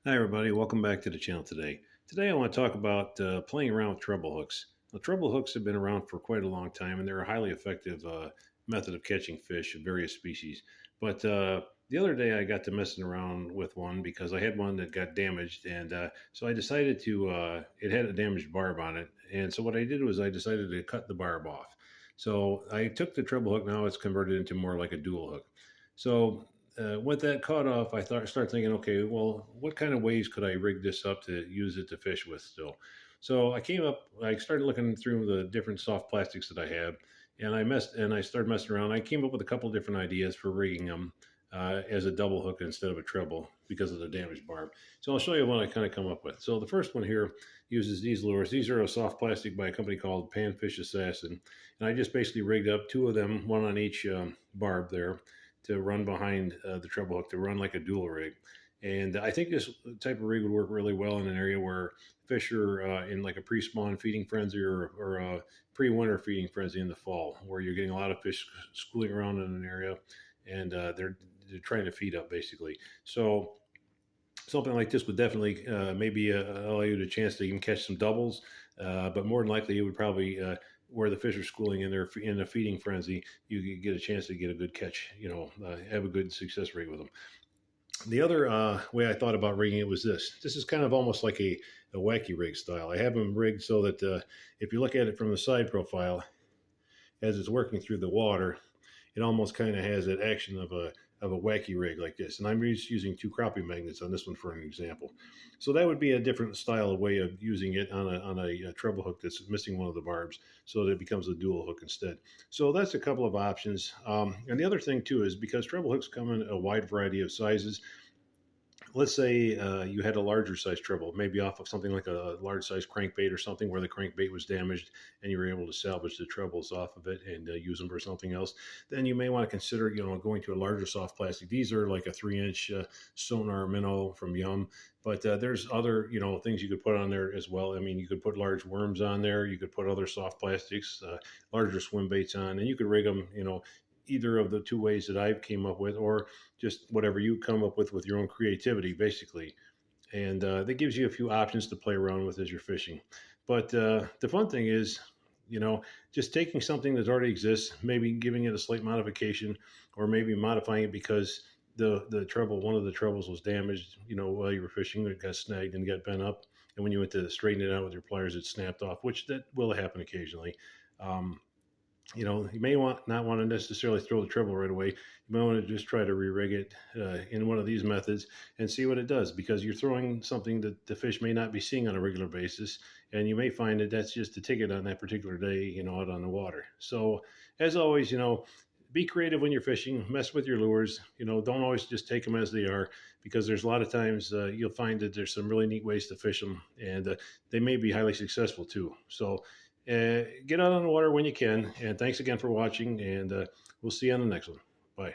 Hi everybody, welcome back to the channel today. Today I want to talk about playing around with treble hooks. Now, treble hooks have been around for quite a long time and they're a highly effective method of catching fish of various species. But the other day I got to messing around with one because I had one that got damaged and so I decided it had a damaged barb on it. And so what I did was I decided to cut the barb off. So I took the treble hook, now it's converted into more like a dual hook. So with that cut off, started thinking, okay, well, what kind of ways could I rig this up to use it to fish with still? So I started looking through the different soft plastics that I have, and I started messing around. I came up with a couple different ideas for rigging them as a double hook instead of a treble because of the damaged barb. So I'll show you what I kind of come up with. So the first one here uses these lures. These are a soft plastic by a company called Panfish Assassin, and I just basically rigged up two of them, one on each barb there to run behind the treble hook to run like a dual rig. And I think this type of rig would work really well in an area where fish are in like a pre-spawn feeding frenzy or a pre-winter feeding frenzy in the fall, where you're getting a lot of fish schooling around in an area and they're trying to feed up basically. So something like this would definitely maybe allow you the chance to even catch some doubles, but more than likely it would probably where the fish are schooling in their in a feeding frenzy, you could get a chance to get a good catch. Have a good success rate with them. The other way I thought about rigging it was this. This is kind of almost like a wacky rig style. I have them rigged so that if you look at it from the side profile, as it's working through the water, it almost kind of has that action of a wacky rig like this. And I'm just using two crappie magnets on this one for an example. So that would be a different style of way of using it on a treble hook that's missing one of the barbs, so that it becomes a dual hook instead. So that's a couple of options. And the other thing too is because treble hooks come in a wide variety of sizes. Let's say you had a larger size treble, maybe off of something like a large size crankbait or something where the crankbait was damaged and you were able to salvage the trebles off of it and use them for something else. Then you may want to consider, going to a larger soft plastic. These are like a 3-inch sonar minnow from Yum, but there's other, things you could put on there as well. I mean, you could put large worms on there. You could put other soft plastics, larger swim baits on, and you could rig them, either of the two ways that I've came up with, or just whatever you come up with your own creativity, basically. And that gives you a few options to play around with as you're fishing. But the fun thing is, just taking something that already exists, maybe giving it a slight modification, or maybe modifying it because one of the trebles was damaged, while you were fishing, it got snagged and got bent up. And when you went to straighten it out with your pliers, it snapped off, which that will happen occasionally. Um, you may not want to necessarily throw the treble right away. You might want to just try to re-rig it in one of these methods and see what it does, because you're throwing something that the fish may not be seeing on a regular basis, and you may find that that's just a ticket on that particular day, out on the water. So, as always, be creative when you're fishing. Mess with your lures. Don't always just take them as they are, because there's a lot of times you'll find that there's some really neat ways to fish them, and they may be highly successful too. So get out on the water when you can. And thanks again for watching. And we'll see you on the next one. Bye.